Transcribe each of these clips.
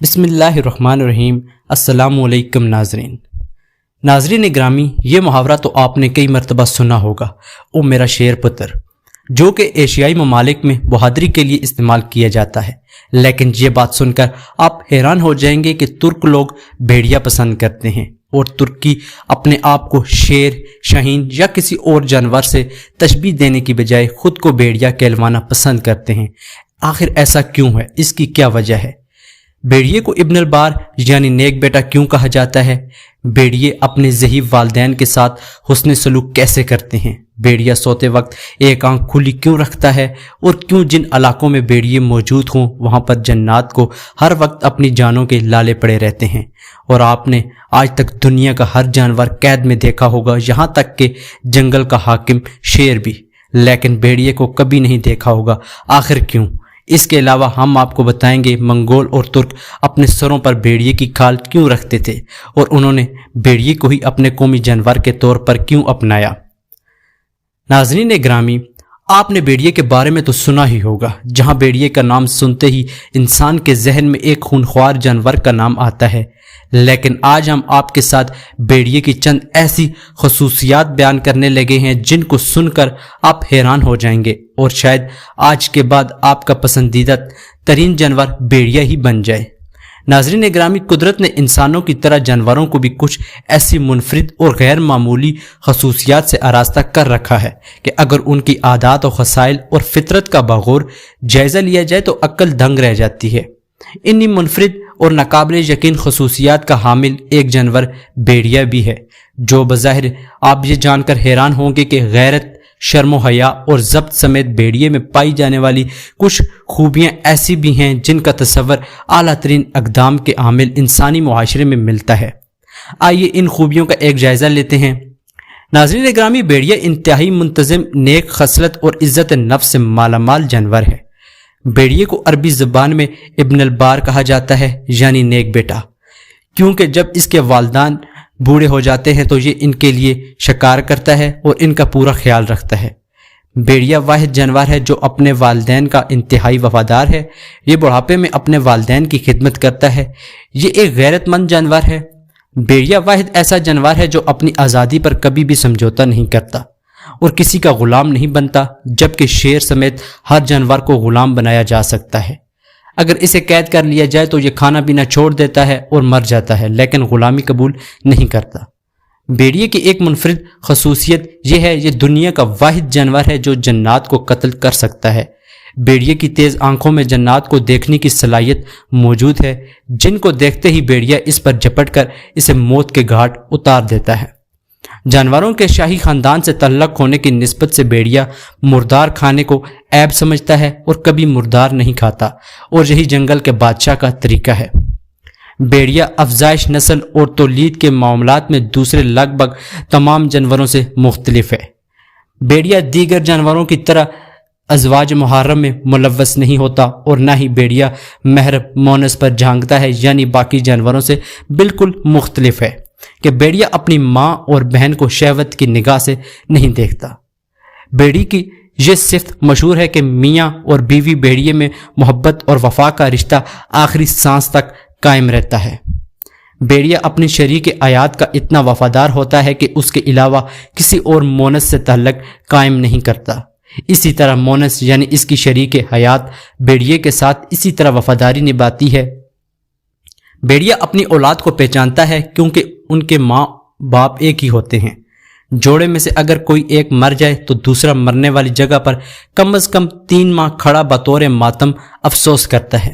بسم اللہ الرحمن الرحیم۔ السلام علیکم ناظرین گرامی، یہ محاورہ تو آپ نے کئی مرتبہ سنا ہوگا، او میرا شیر پتر، جو کہ ایشیائی ممالک میں بہادری کے لیے استعمال کیا جاتا ہے۔ لیکن یہ بات سن کر آپ حیران ہو جائیں گے کہ ترک لوگ بھیڑیا پسند کرتے ہیں، اور ترکی اپنے آپ کو شیر، شاہین یا کسی اور جانور سے تشبیہ دینے کی بجائے خود کو بھیڑیا کہلوانا پسند کرتے ہیں۔ آخر ایسا کیوں ہے؟ اس کی کیا وجہ ہے؟ بھیڑیے کو ابن البار یعنی نیک بیٹا کیوں کہا جاتا ہے؟ بھیڑیے اپنے ذہیب والدین کے ساتھ حسن سلوک کیسے کرتے ہیں؟ بھیڑیا سوتے وقت ایک آنکھ کھلی کیوں رکھتا ہے؟ اور کیوں جن علاقوں میں بھیڑیے موجود ہوں وہاں پر جنات کو ہر وقت اپنی جانوں کے لالے پڑے رہتے ہیں؟ اور آپ نے آج تک دنیا کا ہر جانور قید میں دیکھا ہوگا، یہاں تک کہ جنگل کا حاکم شیر بھی، لیکن بھیڑیے کو کبھی نہیں دیکھا ہوگا۔ آخر کیوں؟ اس کے علاوہ ہم آپ کو بتائیں گے منگول اور ترک اپنے سروں پر بھیڑیے کی کھال کیوں رکھتے تھے، اور انہوں نے بھیڑیے کو ہی اپنے قومی جانور کے طور پر کیوں اپنایا۔ ناظرین گرامی، آپ نے بھیڑیے کے بارے میں تو سنا ہی ہوگا، جہاں بھیڑیے کا نام سنتے ہی انسان کے ذہن میں ایک خونخوار جانور کا نام آتا ہے۔ لیکن آج ہم آپ کے ساتھ بھیڑیے کی چند ایسی خصوصیات بیان کرنے لگے ہیں جن کو سن کر آپ حیران ہو جائیں گے، اور شاید آج کے بعد آپ کا پسندیدہ ترین جانور بھیڑیا ہی بن جائے۔ ناظرین گرامی، قدرت نے انسانوں کی طرح جانوروں کو بھی کچھ ایسی منفرد اور غیر معمولی خصوصیات سے آراستہ کر رکھا ہے کہ اگر ان کی عادات و خصائل اور فطرت کا بغور جائزہ لیا جائے تو عقل دنگ رہ جاتی ہے۔ انہی منفرد اور ناقابل یقین خصوصیات کا حامل ایک جانور بھیڑیا بھی ہے، جو بظاہر آپ یہ جان کر حیران ہوں گے کہ غیرت، شرم و حیا اور ضبط سمیت بھیڑیے میں پائی جانے والی کچھ خوبیاں ایسی بھی ہیں جن کا تصور اعلیٰ ترین اقدام کے عامل انسانی معاشرے میں ملتا ہے۔ آئیے ان خوبیوں کا ایک جائزہ لیتے ہیں۔ ناظرین گرامی، بھیڑیا انتہائی منتظم، نیک خصلت اور عزت نفس سے مالا مال جانور ہے۔ بھیڑیے کو عربی زبان میں ابن البار کہا جاتا ہے، یعنی نیک بیٹا، کیونکہ جب اس کے والدین بوڑھے ہو جاتے ہیں تو یہ ان کے لیے شکار کرتا ہے اور ان کا پورا خیال رکھتا ہے۔ بھیڑیا واحد جانور ہے جو اپنے والدین کا انتہائی وفادار ہے۔ یہ بڑھاپے میں اپنے والدین کی خدمت کرتا ہے۔ یہ ایک غیرت مند جانور ہے۔ بھیڑیا واحد ایسا جانور ہے جو اپنی آزادی پر کبھی بھی سمجھوتا نہیں کرتا اور کسی کا غلام نہیں بنتا، جبکہ شیر سمیت ہر جانور کو غلام بنایا جا سکتا ہے۔ اگر اسے قید کر لیا جائے تو یہ کھانا پینا چھوڑ دیتا ہے اور مر جاتا ہے، لیکن غلامی قبول نہیں کرتا۔ بھیڑیے کی ایک منفرد خصوصیت یہ ہے، یہ دنیا کا واحد جانور ہے جو جنات کو قتل کر سکتا ہے۔ بھیڑیے کی تیز آنکھوں میں جنات کو دیکھنے کی صلاحیت موجود ہے، جن کو دیکھتے ہی بھیڑیا اس پر جھپٹ کر اسے موت کے گھاٹ اتار دیتا ہے۔ جانوروں کے شاہی خاندان سے تعلق ہونے کی نسبت سے بھیڑیا مردار کھانے کو عیب سمجھتا ہے اور کبھی مردار نہیں کھاتا، اور یہی جنگل کے بادشاہ کا طریقہ ہے۔ بھیڑیا افزائش نسل اور تولید کے معاملات میں دوسرے لگ بھگ تمام جانوروں سے مختلف ہے۔ بھیڑیا دیگر جانوروں کی طرح ازواج محرم میں ملوث نہیں ہوتا، اور نہ ہی بھیڑیا مہر مونس پر جھانکتا ہے، یعنی باقی جانوروں سے بالکل مختلف ہے کہ بھیڑیا اپنی ماں اور بہن کو شہوت کی نگاہ سے نہیں دیکھتا۔ بھیڑی کی یہ صفت مشہور ہے کہ میاں اور بیوی بھیڑیے میں محبت اور وفا کا رشتہ آخری سانس تک قائم رہتا ہے۔ بھیڑیا اپنی شریک حیات کا اتنا وفادار ہوتا ہے کہ اس کے علاوہ کسی اور مونس سے تعلق قائم نہیں کرتا۔ اسی طرح مونس یعنی اس کی شریک حیات بھیڑیے کے ساتھ اسی طرح وفاداری نبھاتی ہے۔ بھیڑیا اپنی اولاد کو پہچانتا ہے کیونکہ ان کے ماں باپ ایک ہی ہوتے ہیں۔ جوڑے میں سے اگر کوئی ایک مر جائے تو دوسرا مرنے والی جگہ پر کم از کم 3 ماہ کھڑا بطور ماتم افسوس کرتا ہے۔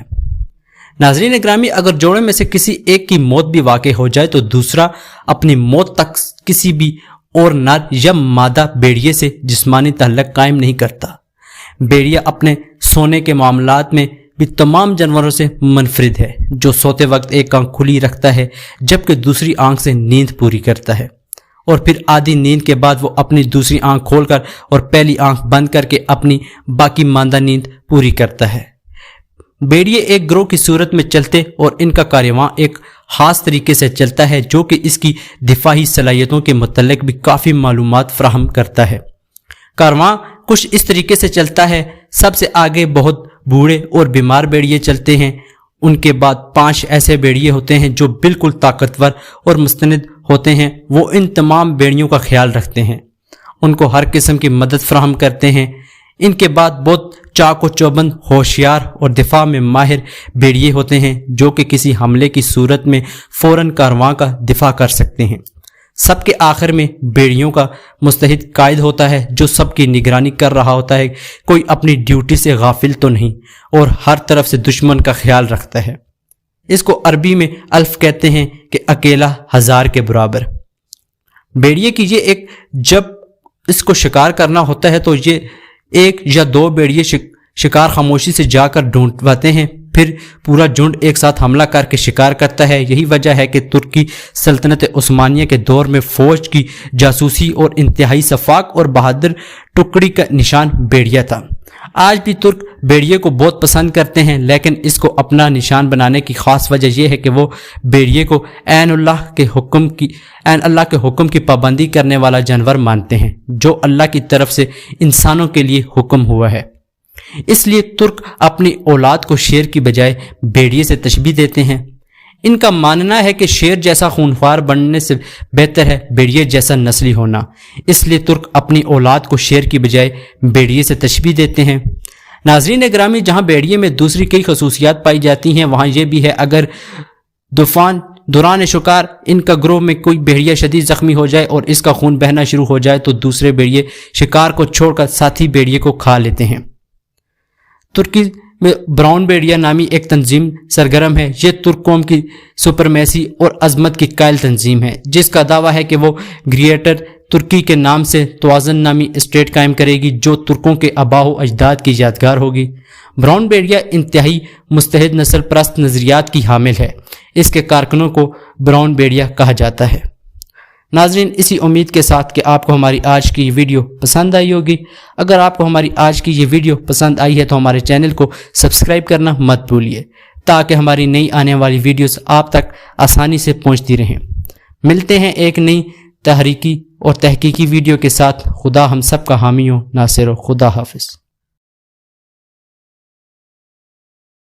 ناظرین گرامی، اگر جوڑے میں سے کسی ایک کی موت بھی واقع ہو جائے تو دوسرا اپنی موت تک کسی بھی اور نر یا مادہ بھیڑیے سے جسمانی تعلق قائم نہیں کرتا۔ بھیڑیا اپنے سونے کے معاملات میں بھی تمام جانوروں سے منفرد ہے، جو سوتے وقت ایک آنکھ کھلی رکھتا ہے جبکہ دوسری آنکھ سے نیند پوری کرتا ہے، اور پھر آدھی نیند کے بعد وہ اپنی دوسری آنکھ کھول کر اور پہلی آنکھ بند کر کے اپنی باقی ماندہ نیند پوری کرتا ہے۔ بھیڑیے ایک گروہ کی صورت میں چلتے اور ان کا کارواں ایک خاص طریقے سے چلتا ہے جو کہ اس کی دفاعی صلاحیتوں کے متعلق بھی کافی معلومات فراہم کرتا ہے۔ کارواں کچھ اس طریقے سے چلتا ہے، سب سے آگے بہت بوڑھے اور بیمار بھیڑیے چلتے ہیں، ان کے بعد 5 ایسے بھیڑیے ہوتے ہیں جو بالکل طاقتور اور مستند ہوتے ہیں۔ وہ ان تمام بھیڑیوں کا خیال رکھتے ہیں، ان کو ہر قسم کی مدد فراہم کرتے ہیں۔ ان کے بعد بہت چاق و چوبند، ہوشیار اور دفاع میں ماہر بھیڑیے ہوتے ہیں جو کہ کسی حملے کی صورت میں فوراً کارروائی کا دفاع کر سکتے ہیں۔ سب کے آخر میں بھیڑیوں کا مستحد قائد ہوتا ہے جو سب کی نگرانی کر رہا ہوتا ہے، کوئی اپنی ڈیوٹی سے غافل تو نہیں اور ہر طرف سے دشمن کا خیال رکھتا ہے۔ اس کو عربی میں الف کہتے ہیں کہ اکیلا 1000 کے برابر۔ بھیڑیے کی یہ ایک، جب اس کو شکار کرنا ہوتا ہے تو یہ 1 یا 2 بھیڑیے شکار خاموشی سے جا کر ڈھونڈواتے ہیں، پھر پورا جھنڈ ایک ساتھ حملہ کر کے شکار کرتا ہے۔ یہی وجہ ہے کہ ترکی سلطنت عثمانیہ کے دور میں فوج کی جاسوسی اور انتہائی شفاق اور بہادر ٹکڑی کا نشان بھیڑیا تھا۔ آج بھی ترک بھیڑیے کو بہت پسند کرتے ہیں، لیکن اس کو اپنا نشان بنانے کی خاص وجہ یہ ہے کہ وہ بھیڑیے کو عین اللہ کے حکم کی پابندی کرنے والا جانور مانتے ہیں جو اللہ کی طرف سے انسانوں کے لیے حکم ہوا ہے۔ اس لیے ترک اپنی اولاد کو شیر کی بجائے بھیڑیے سے تشبیہ دیتے ہیں۔ ان کا ماننا ہے کہ شیر جیسا خونخوار بننے سے بہتر ہے بھیڑیے جیسا نسلی ہونا، اس لیے ترک اپنی اولاد کو شیر کی بجائے بھیڑیے سے تشبیہ دیتے ہیں۔ ناظرین گرامی، جہاں بھیڑیے میں دوسری کئی خصوصیات پائی جاتی ہیں وہاں یہ بھی ہے، اگر دوران شکار ان کا گروہ میں کوئی بھیڑیا شدید زخمی ہو جائے اور اس کا خون بہنا شروع ہو جائے تو دوسرے بھیڑیے شکار کو چھوڑ کر ساتھی بھیڑیے کو کھا لیتے ہیں۔ ترکی میں براؤن بھیڑیا نامی ایک تنظیم سرگرم ہے۔ یہ ترک قوم کی سپرمیسی اور عظمت کی قائل تنظیم ہے، جس کا دعویٰ ہے کہ وہ گریٹر ترکی کے نام سے توازن نامی اسٹیٹ قائم کرے گی جو ترکوں کے آباء و اجداد کی یادگار ہوگی۔ براؤن بھیڑیا انتہائی مستحد نسل پرست نظریات کی حامل ہے، اس کے کارکنوں کو براؤن بھیڑیا کہا جاتا ہے۔ ناظرین، اسی امید کے ساتھ کہ آپ کو ہماری آج کی یہ ویڈیو پسند آئی ہوگی۔ اگر آپ کو ہماری آج کی یہ ویڈیو پسند آئی ہے تو ہمارے چینل کو سبسکرائب کرنا مت بھولیے تاکہ ہماری نئی آنے والی ویڈیوز آپ تک آسانی سے پہنچتی رہیں۔ ملتے ہیں ایک نئی تحریکی اور تحقیقی ویڈیو کے ساتھ۔ خدا ہم سب کا حامی ہو، ناصر ہو۔ خدا حافظ۔